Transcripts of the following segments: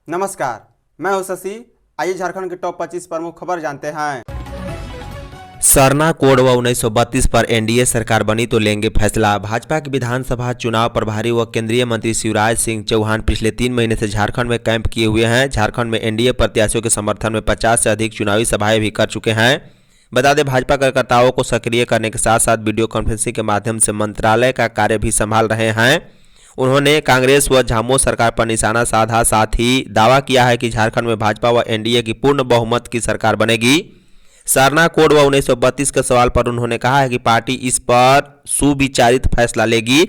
नमस्कार, मैं हूं शशि। आइए झारखंड के टॉप 25 प्रमुख खबर जानते हैं। सरना कोड व 1932 पर एनडीए सरकार बनी तो लेंगे फैसला। भाजपा के विधानसभा चुनाव प्रभारी व केंद्रीय मंत्री शिवराज सिंह चौहान पिछले 3 महीने से झारखंड में कैंप किए हुए हैं। झारखंड में एनडीए प्रत्याशियों के समर्थन में 50 से अधिक चुनावी सभाएं भी कर चुके हैं। बता दें, भाजपा कार्यकर्ताओं को सक्रिय करने के साथ साथ वीडियो कॉन्फ्रेंसिंग के माध्यम से मंत्रालय का कार्य भी संभाल रहे हैं। उन्होंने कांग्रेस व झामो सरकार पर निशाना साधा, साथ ही दावा किया है कि झारखंड में भाजपा व एनडीए की पूर्ण बहुमत की सरकार बनेगी। सरना कोड व 1932 के सवाल पर उन्होंने कहा है कि पार्टी इस पर सुविचारित फैसला लेगी।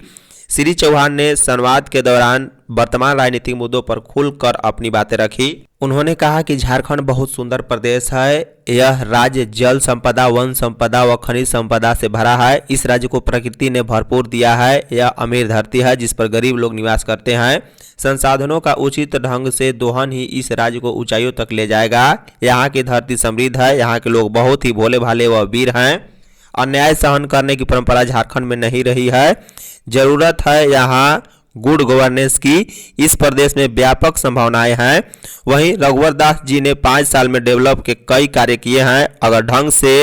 श्री चौहान ने संवाद के दौरान वर्तमान राजनीतिक मुद्दों पर खुलकर अपनी बातें रखी। उन्होंने कहा कि झारखंड बहुत सुंदर प्रदेश है। यह राज्य जल संपदा, वन संपदा व खनिज संपदा से भरा है। इस राज्य को प्रकृति ने भरपूर दिया है। यह अमीर धरती है जिस पर गरीब लोग निवास करते हैं। संसाधनों का उचित ढंग से दोहन ही इस राज्य को ऊंचाइयों तक ले जाएगा। यहाँ की धरती समृद्ध है। यहाँ के लोग बहुत ही भोले भाले व वीर हैं। अन्याय सहन करने की परंपरा झारखंड में नहीं रही है। जरूरत है यहाँ गुड गवर्नेंस की। इस प्रदेश में व्यापक संभावनाएं हैं। वहीं रघुवर दास जी ने 5 साल में डेवलप के कई कार्य किए हैं। अगर ढंग से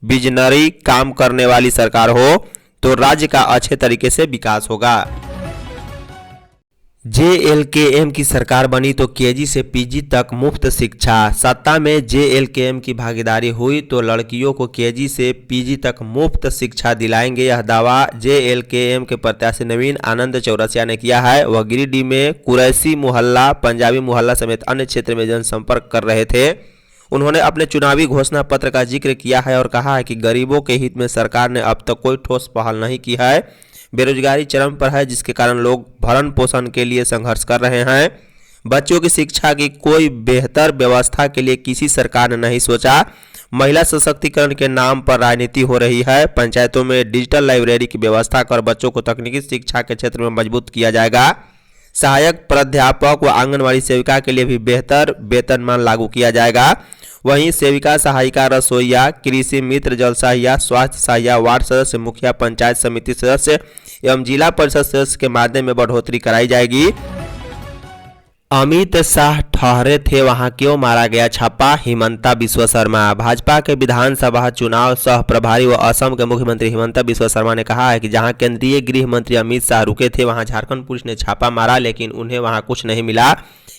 विजनरी काम करने वाली सरकार हो तो राज्य का अच्छे तरीके से विकास होगा। जेएलकेएम की सरकार बनी तो केजी से पीजी तक मुफ्त शिक्षा। सत्ता में जेएलकेएम की भागीदारी हुई तो लड़कियों को केजी से पीजी तक मुफ्त शिक्षा दिलाएंगे। यह दावा जेएलकेएम के प्रत्याशी नवीन आनंद चौरसिया ने किया है। वह गिरिडीह में कुरैशी मोहल्ला, पंजाबी मोहल्ला समेत अन्य क्षेत्र में जनसंपर्क कर रहे थे। उन्होंने अपने चुनावी घोषणा पत्र का जिक्र किया है और कहा है कि गरीबों के हित में सरकार ने अब तक कोई ठोस पहल नहीं की है। बेरोजगारी चरम पर है जिसके कारण लोग भरण पोषण के लिए संघर्ष कर रहे हैं। बच्चों की शिक्षा की कोई बेहतर व्यवस्था के लिए किसी सरकार ने नहीं सोचा। महिला सशक्तिकरण के नाम पर राजनीति हो रही है। पंचायतों में डिजिटल लाइब्रेरी की व्यवस्था कर बच्चों को तकनीकी शिक्षा के क्षेत्र में मजबूत किया जाएगा। सहायक प्राध्यापक व आंगनबाड़ी सेविका के लिए भी बेहतर वेतनमान लागू किया जाएगा। वहीं सेविका, सहायिका, रसोईया, कृषि मित्र, जल सहायिया, स्वास्थ्य सहायिया, वार्ड सदस्य, मुखिया, पंचायत समिति सदस्य एवं जिला परिषद सदस्य के माध्यम में बढ़ोतरी कराई जाएगी। अमित शाह ठहरे थे, वहां क्यों मारा गया छापा? हिमंता बिस्वा शर्मा। भाजपा के विधानसभा चुनाव सह प्रभारी व असम के मुख्यमंत्री हिमंता बिस्वा शर्मा ने कहा है कि जहां केंद्रीय गृह मंत्री अमित शाह रुके थे वहां झारखंड पुलिस ने छापा मारा, लेकिन उन्हें वहां कुछ नहीं मिला।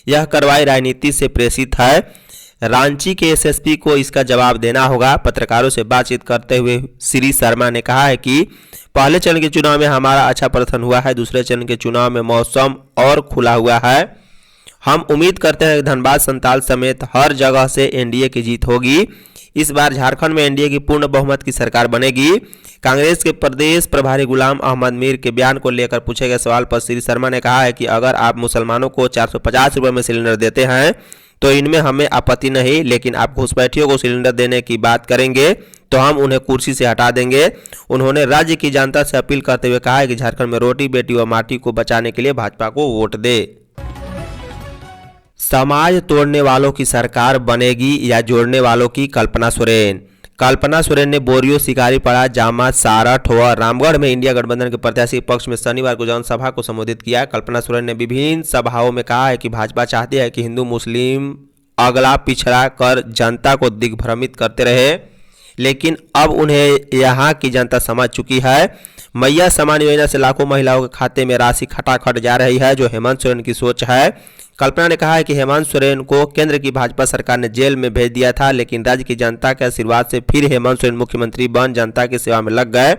यह कार्रवाई राजनीति से प्रेषित है। रांची के एसएसपी को इसका जवाब देना होगा। पत्रकारों से बातचीत करते हुए श्री शर्मा ने कहा है कि पहले चरण के चुनाव में हमारा अच्छा प्रदर्शन हुआ है। दूसरे चरण के चुनाव में मौसम और खुला हुआ है। हम उम्मीद करते हैं कि धनबाद, संताल समेत हर जगह से एनडीए की जीत होगी। इस बार झारखंड में एनडीए की पूर्ण बहुमत की सरकार बनेगी। कांग्रेस के प्रदेश प्रभारी गुलाम अहमद मीर के बयान को लेकर पूछे गए सवाल पर श्री शर्मा ने कहा है कि अगर आप मुसलमानों को 450 रुपये में सिलेंडर देते हैं तो इनमें हमें आपत्ति नहीं, लेकिन आप घुसपैठियों को सिलेंडर देने की बात करेंगे तो हम उन्हें कुर्सी से हटा देंगे। उन्होंने राज्य की जनता से अपील करते हुए कहा है कि झारखंड में रोटी, बेटी व माटी को बचाने के लिए भाजपा को वोट दे। समाज तोड़ने वालों की सरकार बनेगी या जोड़ने वालों की? कल्पना सोरेन। कल्पना सोरेन ने बोरियो, शिकारीपाड़ा, जामा, सारठ व रामगढ़ में इंडिया गठबंधन के प्रत्याशी के पक्ष में शनिवार को जनसभा को संबोधित किया। कल्पना सोरेन ने विभिन्न सभाओं में कहा है कि भाजपा चाहती है कि हिंदू मुस्लिम अगला पिछड़ा कर जनता को दिग्भ्रमित करते रहे, लेकिन अब उन्हें यहाँ की जनता समझ चुकी है। मैया समान योजना से लाखों महिलाओं के खाते में राशि खटाखट जा रही है, जो हेमंत सोरेन की सोच है। कल्पना ने कहा है कि हेमंत सोरेन को केंद्र की भाजपा सरकार ने जेल में भेज दिया था, लेकिन राज्य की जनता के आशीर्वाद से फिर हेमंत सोरेन मुख्यमंत्री बन जनता की सेवा में लग गए।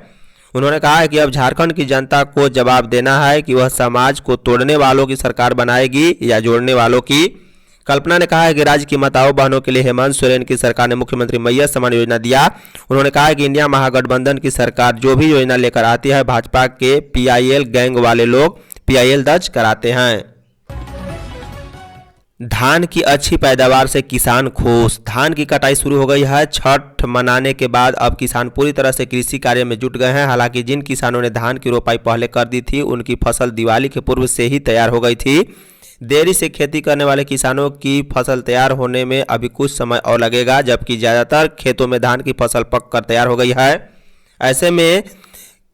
उन्होंने कहा है कि अब झारखंड की जनता को जवाब देना है कि वह समाज को तोड़ने वालों की सरकार बनाएगी या जोड़ने वालों की। कल्पना ने कहा है कि राज्य की माताओं बहनों के लिए हेमंत सोरेन की सरकार ने मुख्यमंत्री मैया समान योजना दिया। उन्होंने कहा है कि इंडिया महागठबंधन की सरकार जो भी योजना लेकर आती है, भाजपा के पीआईएल गैंग वाले लोग पीआईएल दर्ज कराते हैं। धान की अच्छी पैदावार से किसान खुश। धान की कटाई शुरू हो गई है। छठ मनाने के बाद अब किसान पूरी तरह से कृषि कार्य में जुट गए हैं। हालांकि जिन किसानों ने धान की रोपाई पहले कर दी थी उनकी फसल दिवाली के पूर्व से ही तैयार हो गई थी। देरी से खेती करने वाले किसानों की फसल तैयार होने में अभी कुछ समय और लगेगा, जबकि ज़्यादातर खेतों में धान की फसल पक कर तैयार हो गई है। ऐसे में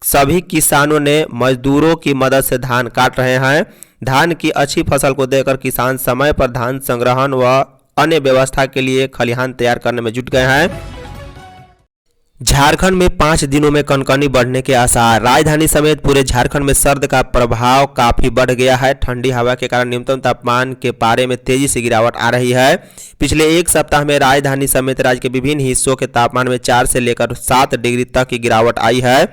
सभी किसानों ने मजदूरों की मदद से धान काट रहे हैं। धान की अच्छी फसल को देखकर किसान समय पर धान संग्रहण व अन्य व्यवस्था के लिए खलिहान तैयार करने में जुट गए हैं। झारखंड में 5 दिनों में कनकनी बढ़ने के आसार। राजधानी समेत पूरे झारखंड में सर्द का प्रभाव काफी बढ़ गया है। ठंडी हवा के कारण न्यूनतम तापमान के पारे में तेजी से गिरावट आ रही है। पिछले एक सप्ताह में राजधानी समेत राज्य के विभिन्न हिस्सों के तापमान में 4 से लेकर 7 डिग्री तक की गिरावट आई है।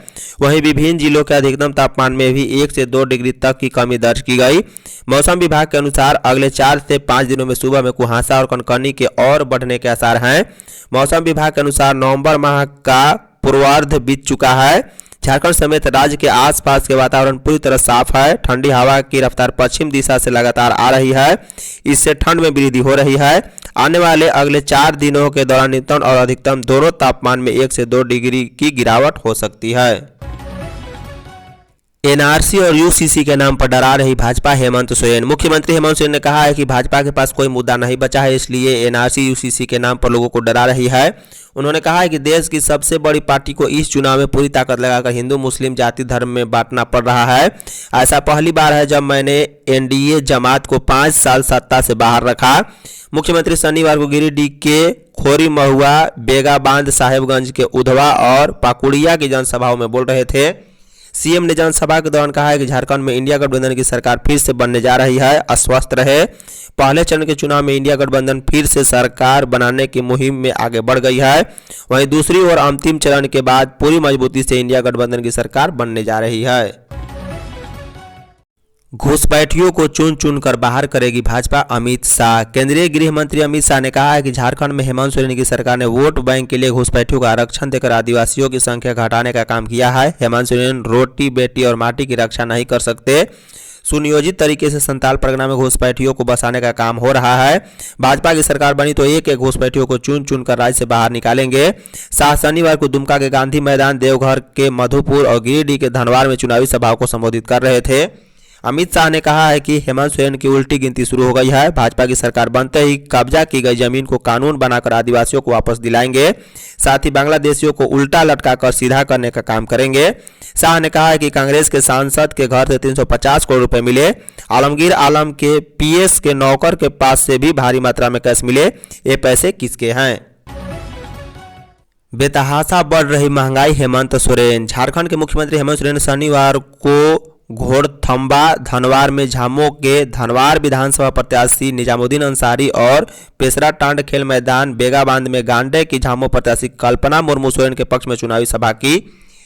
वहीं विभिन्न जिलों के अधिकतम तापमान में भी 1 से 2 डिग्री तक की कमी दर्ज की गई। मौसम विभाग के अनुसार अगले 4 से 5 दिनों में सुबह में कुहासा और कनकनी के और बढ़ने के आसार हैं। मौसम विभाग के अनुसार नवंबर माह का पूर्वार्ध बीत चुका है। झारखंड समेत राज्य के आसपास के वातावरण पूरी तरह साफ है। ठंडी हवा की रफ्तार पश्चिम दिशा से लगातार आ रही है। इससे ठंड में वृद्धि हो रही है। आने वाले अगले 4 दिनों के दौरान न्यूनतम और अधिकतम दोनों तापमान में 1 से 2 डिग्री की गिरावट हो सकती है। एनआरसी और यूसीसी के नाम पर डरा रही भाजपा, हेमंत सोरेन। मुख्यमंत्री हेमंत सोरेन ने कहा है कि भाजपा के पास कोई मुद्दा नहीं बचा है, इसलिए एनआरसी यूसीसी के नाम पर लोगों को डरा रही है। उन्होंने कहा है कि देश की सबसे बड़ी पार्टी को इस चुनाव में पूरी ताकत लगाकर हिंदू मुस्लिम जाति धर्म में बांटना पड़ रहा है। ऐसा पहली बार है जब मैंने एनडीए जमात को 5 साल सत्ता से बाहर रखा। मुख्यमंत्री शनिवार को गिरिडीह के खोरी महुआ, बेगाबांध, साहेबगंज के उधवा और पाकुड़िया की जनसभाओं में बोल रहे थे। सीएम ने जनसभा के दौरान कहा है कि झारखंड में इंडिया गठबंधन की सरकार फिर से बनने जा रही है। आश्वस्त रहे। पहले चरण के चुनाव में इंडिया गठबंधन फिर से सरकार बनाने की मुहिम में आगे बढ़ गई है। वहीं दूसरी ओर अंतिम चरण के बाद पूरी मजबूती से इंडिया गठबंधन की सरकार बनने जा रही है। घुसपैठियों को चुन चुन कर बाहर करेगी भाजपा, अमित शाह। केंद्रीय गृह मंत्री अमित शाह ने कहा है कि झारखंड में हेमंत सोरेन की सरकार ने वोट बैंक के लिए घुसपैठियों का आरक्षण देकर आदिवासियों की संख्या घटाने का काम किया है। हेमंत सोरेन रोटी, बेटी और माटी की रक्षा नहीं कर सकते। सुनियोजित तरीके से संताल परगना में घुसपैठियों को बसाने का काम हो रहा है। भाजपा की सरकार बनी तो एक एक घुसपैठियों को चुन चुन कर राज्य से बाहर निकालेंगे। शाह शनिवार को दुमका के गांधी मैदान, देवघर के मधुपुर और गिरिडीह के धनवार में चुनावी सभाओं को संबोधित कर रहे थे। अमित शाह ने कहा है कि हेमंत सोरेन की उल्टी गिनती शुरू हो गई है। भाजपा की सरकार बनते ही कब्जा की गई जमीन को कानून बनाकर आदिवासियों को वापस दिलाएंगे। साथ ही बांग्लादेशियों को उल्टा लटकाकर सीधा करने का काम करेंगे। शाह ने कहा है कि कांग्रेस के सांसद के घर से 350 करोड़ रुपए मिले। आलमगीर आलम के पीएस के नौकर के पास से भी भारी मात्रा में कैश मिले। ये पैसे किसके हैं? बेतहाशा बढ़ रही महंगाई, हेमंत सोरेन। झारखंड के मुख्यमंत्री हेमंत सोरेन शनिवार को घोड़थम्बा धनवार में झामो के धनवार विधानसभा प्रत्याशी निजामुद्दीन अंसारी और पेशरा टांड खेल मैदान बेगाबांध में गांडे की झामो प्रत्याशी कल्पना मुर्मू सोरेन के पक्ष में चुनावी सभा की।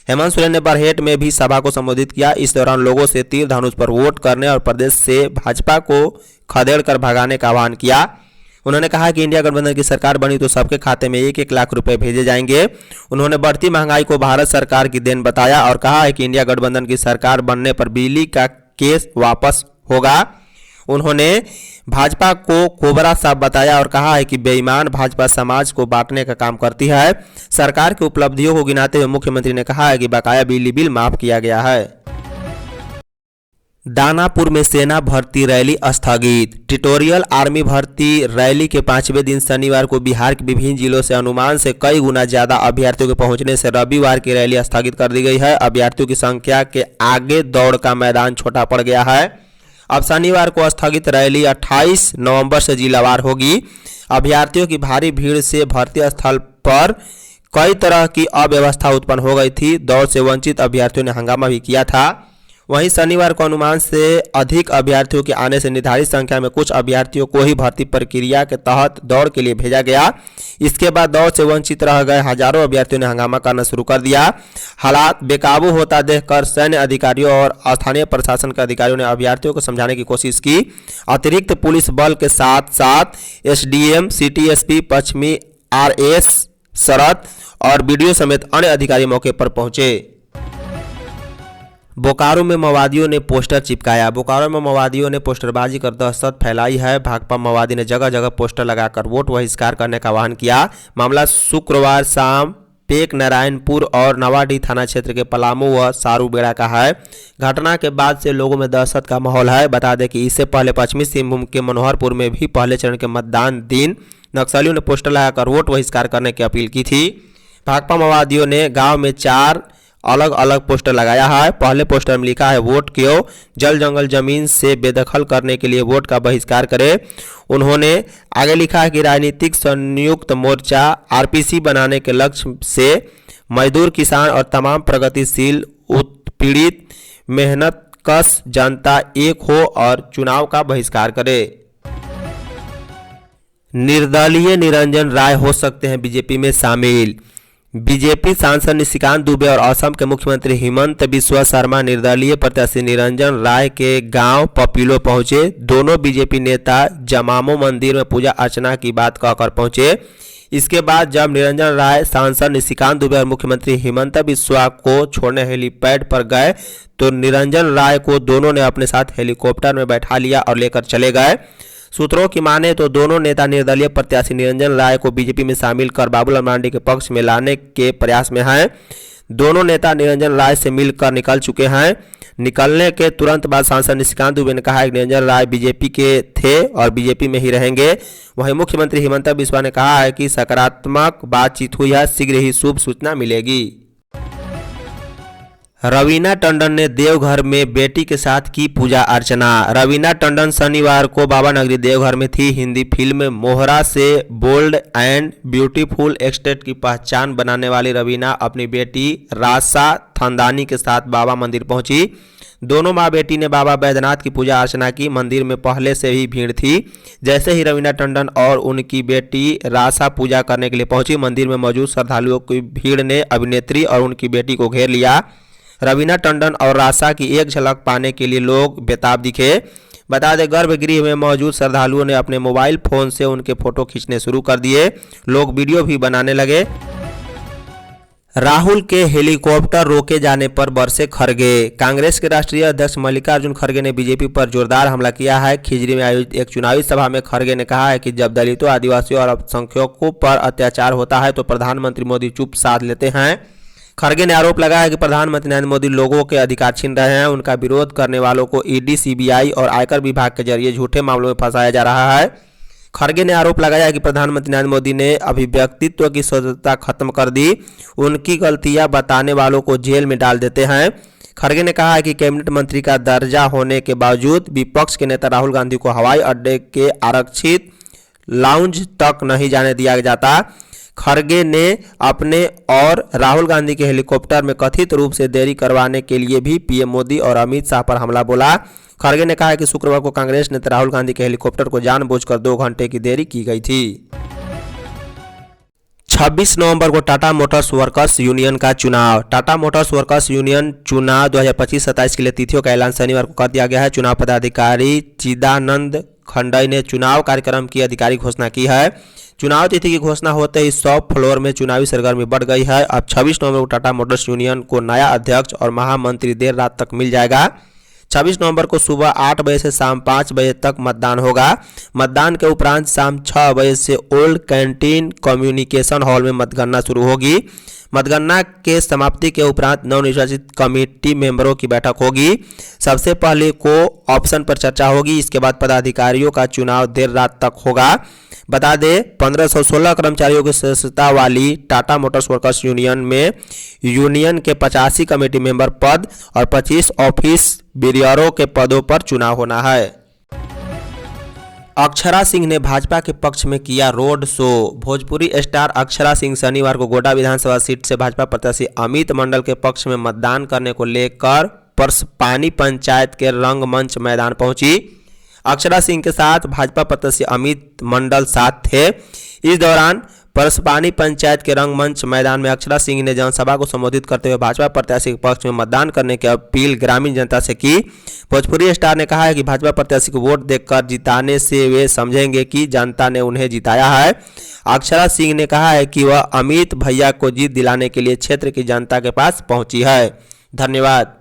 हेमंत सोरेन ने बरहेट में भी सभा को संबोधित किया। इस दौरान लोगों से तीर धनुष पर वोट करने और प्रदेश से भाजपा को खदेड़ कर भगाने का आह्वान किया। उन्होंने कहा कि इंडिया गठबंधन की सरकार बनी तो सबके खाते में 1-1 लाख रुपए भेजे जाएंगे। उन्होंने बढ़ती महंगाई को भारत सरकार की देन बताया और कहा है कि इंडिया गठबंधन की सरकार बनने पर बिजली का केस वापस होगा। उन्होंने भाजपा को कोबरा साहब बताया और कहा है कि बेईमान भाजपा समाज को बांटने का काम करती है। सरकार की उपलब्धियों को गिनाते हुए मुख्यमंत्री ने कहा है कि बकाया बिजली बिल माफ किया गया है। दानापुर में सेना भर्ती रैली स्थगित। टिटोरियल आर्मी भर्ती रैली के 5वें दिन शनिवार को बिहार के विभिन्न जिलों से अनुमान से कई गुना ज्यादा अभ्यर्थियों के पहुंचने से रविवार की रैली स्थगित कर दी गई है। अभ्यर्थियों की संख्या के आगे दौड़ का मैदान छोटा पड़ गया है। अब शनिवार को स्थगित रैली 28 नवंबर से जिलावार होगी। अभ्यर्थियों की भारी भीड़ से भर्ती स्थल पर कई तरह की अव्यवस्था उत्पन्न हो गई थी। दौड़ से वंचित अभ्यर्थियों ने हंगामा भी किया था। वहीं शनिवार को अनुमान से अधिक अभ्यर्थियों के आने से निर्धारित संख्या में कुछ अभ्यर्थियों को ही भर्ती प्रक्रिया के तहत दौड़ के लिए भेजा गया। इसके बाद दौड़ से वंचित रह गए हजारों अभ्यर्थियों ने हंगामा करना शुरू कर दिया। हालात बेकाबू होता देखकर सैन्य अधिकारियों और स्थानीय प्रशासन के अधिकारियों ने अभ्यर्थियों को समझाने की कोशिश की। अतिरिक्त पुलिस बल के साथ साथ एसडीएम, सिटी एसपी पश्चिमी, आरएस शरद और बीडीओ समेत अन्य अधिकारी मौके पर पहुंचे। बोकारो में माओवादियों ने पोस्टर चिपकाया। बोकारो में माओवादियों ने पोस्टरबाजी कर दहशत फैलाई है। भाकपा माओवादी ने जगह जगह पोस्टर लगाकर वोट बहिष्कार करने का आह्वान किया। मामला शुक्रवार शाम पेक नारायणपुर और नवाडीह थाना क्षेत्र के पलामू व सारूबेड़ा का है। घटना के बाद से लोगों में दहशत का माहौल है। बता दें कि इससे पहले पश्चिमी सिंहभूम के मनोहरपुर में भी पहले चरण के मतदान दिन नक्सलियों ने पोस्टर लगाकर वोट बहिष्कार करने की अपील की थी। भाकपा माओवादियों ने गाँव में 4 अलग अलग पोस्टर लगाया है। पहले पोस्टर में लिखा है वोट क्यों, जल जंगल जमीन से बेदखल करने के लिए वोट का बहिष्कार करें। उन्होंने आगे लिखा है कि राजनीतिक संयुक्त मोर्चा आरपीसी बनाने के लक्ष्य से मजदूर, किसान और तमाम प्रगतिशील उत्पीड़ित मेहनतकश जनता एक हो और चुनाव का बहिष्कार करे। निर्दलीय निरंजन राय हो सकते हैं बीजेपी में शामिल। बीजेपी सांसद निशिकांत दुबे और असम के मुख्यमंत्री हिमंत बिस्वा शर्मा निर्दलीय प्रत्याशी निरंजन राय के गांव पपीलो पहुंचे। दोनों बीजेपी नेता जमामो मंदिर में पूजा अर्चना की बात कहकर पहुंचे। इसके बाद जब निरंजन राय सांसद निशिकांत दुबे और मुख्यमंत्री हिमंत बिस्वा को छोड़ने हेलीपैड पर गए तो निरंजन राय को दोनों ने अपने साथ हेलीकॉप्टर में बैठा लिया और लेकर चले गए। सूत्रों की माने तो दोनों नेता निर्दलीय प्रत्याशी निरंजन राय को बीजेपी में शामिल कर बाबूलाल मरांडी के पक्ष में लाने के प्रयास में हैं। दोनों नेता निरंजन राय से मिलकर निकल चुके हैं। निकलने के तुरंत बाद सांसद निशिकांत दुबे ने कहा कि निरंजन राय बीजेपी के थे और बीजेपी में ही रहेंगे। वहीं मुख्यमंत्री हिमंत बिस्वा ने कहा है कि सकारात्मक बातचीत हुई है, शीघ्र ही शुभ सूचना मिलेगी। रवीना टंडन ने देवघर में बेटी के साथ की पूजा अर्चना। रवीना टंडन शनिवार को बाबा नगरी देवघर में थी। हिंदी फिल्म मोहरा से बोल्ड एंड ब्यूटीफुल एक्सटेट की पहचान बनाने वाली रवीना अपनी बेटी रासा थंदानी के साथ बाबा मंदिर पहुंची। दोनों माँ बेटी ने बाबा बैद्यनाथ की पूजा अर्चना की। मंदिर में पहले से ही भीड़ थी। जैसे ही रवीना टंडन और उनकी बेटी रासा पूजा करने के लिए पहुंची, मंदिर में मौजूद श्रद्धालुओं की भीड़ ने अभिनेत्री और उनकी बेटी को घेर लिया। रवीना टंडन और रासा की एक झलक पाने के लिए लोग बेताब दिखे। बता दें, गर्भगृह में मौजूद श्रद्धालुओं ने अपने मोबाइल फोन से उनके फोटो खींचने शुरू कर दिए। लोग वीडियो भी बनाने लगे। राहुल के हेलीकॉप्टर रोके जाने पर बरसे खड़गे। कांग्रेस के राष्ट्रीय अध्यक्ष मल्लिकार्जुन खड़गे ने बीजेपी पर जोरदार हमला किया है। खिजरी में आयोजित एक चुनावी सभा में खड़गे ने कहा है कि जब दलितों, आदिवासियों और अल्पसंख्यकों पर अत्याचार होता है तो प्रधानमंत्री मोदी चुप साध लेते हैं। खड़गे ने आरोप लगाया कि प्रधानमंत्री नरेंद्र मोदी लोगों के अधिकार छीन रहे हैं। उनका विरोध करने वालों को ईडी, सीबीआई और आयकर विभाग के जरिए झूठे मामलों में फंसाया जा रहा है। खड़गे ने आरोप लगाया कि प्रधानमंत्री नरेंद्र मोदी ने अभिव्यक्तित्व की स्वतंत्रता खत्म कर दी। उनकी गलतियां बताने वालों को जेल में डाल देते हैं। खड़गे ने कहा है कि कैबिनेट मंत्री का दर्जा होने के बावजूद विपक्ष के नेता राहुल गांधी को हवाई अड्डे के आरक्षित लाउंज तक नहीं जाने दिया जाता। खड़गे ने अपने और राहुल गांधी के हेलीकॉप्टर में कथित रूप से देरी करवाने के लिए भी पीएम मोदी और अमित शाह पर हमला बोला। खड़गे ने कहा कि शुक्रवार को कांग्रेस नेता राहुल गांधी के हेलीकॉप्टर को जानबूझकर 2 घंटे की देरी की गई थी। 26 नवंबर को टाटा मोटर्स वर्कर्स यूनियन का चुनाव। टाटा मोटर्स वर्कर्स यूनियन चुनाव 2025-27 के लिए तिथियों का ऐलान शनिवार को कर दिया गया है। चुनाव पदाधिकारी चिदानंद खंडई ने चुनाव कार्यक्रम की आधिकारिक घोषणा की है। चुनाव तिथि की घोषणा होते ही शॉप फ्लोर में चुनावी सरगर्मी बढ़ गई है। अब 26 नवंबर को टाटा मोटर्स यूनियन को नया अध्यक्ष और महामंत्री देर रात तक मिल जाएगा। 26 नवंबर को सुबह 8 बजे से शाम 5 बजे तक मतदान होगा। मतदान के उपरांत शाम 6 बजे से ओल्ड कैंटीन कम्युनिकेशन हॉल में मतगणना शुरू होगी। मतगणना के समाप्ति के उपरांत नवनिर्वाचित कमेटी मेंबरों की बैठक होगी। सबसे पहले को ऑप्शन पर चर्चा होगी। इसके बाद पदाधिकारियों का चुनाव देर रात तक होगा। बता दें, 1516 कर्मचारियों की सदस्यता वाली टाटा मोटर्स वर्कर्स यूनियन में यूनियन के 85 कमेटी मेंबर पद और 25 ऑफिस बिरियरों के पदों पर चुनाव होना है। अक्षरा सिंह ने भाजपा के पक्ष में किया road show. Bhojpuri star Akshara Singh शनिवार को गोड्डा विधानसभा सीट से भाजपा प्रत्याशी अमित मंडल के पक्ष में मतदान करने को लेकर परसपानी पंचायत के रंगमंच मैदान पहुंची। अक्षरा सिंह के साथ भाजपा प्रत्याशी अमित मंडल साथ थे। इस दौरान परसपानी पंचायत के रंगमंच मैदान में अक्षरा सिंह ने जनसभा को संबोधित करते हुए भाजपा प्रत्याशी के पक्ष में मतदान करने की अपील ग्रामीण जनता से की। भोजपुरी स्टार ने कहा है कि भाजपा प्रत्याशी को वोट देकर जिताने से वे समझेंगे कि जनता ने उन्हें जिताया है। अक्षरा सिंह ने कहा है कि वह अमित भैया को जीत दिलाने के लिए क्षेत्र की जनता के पास पहुंची है। धन्यवाद।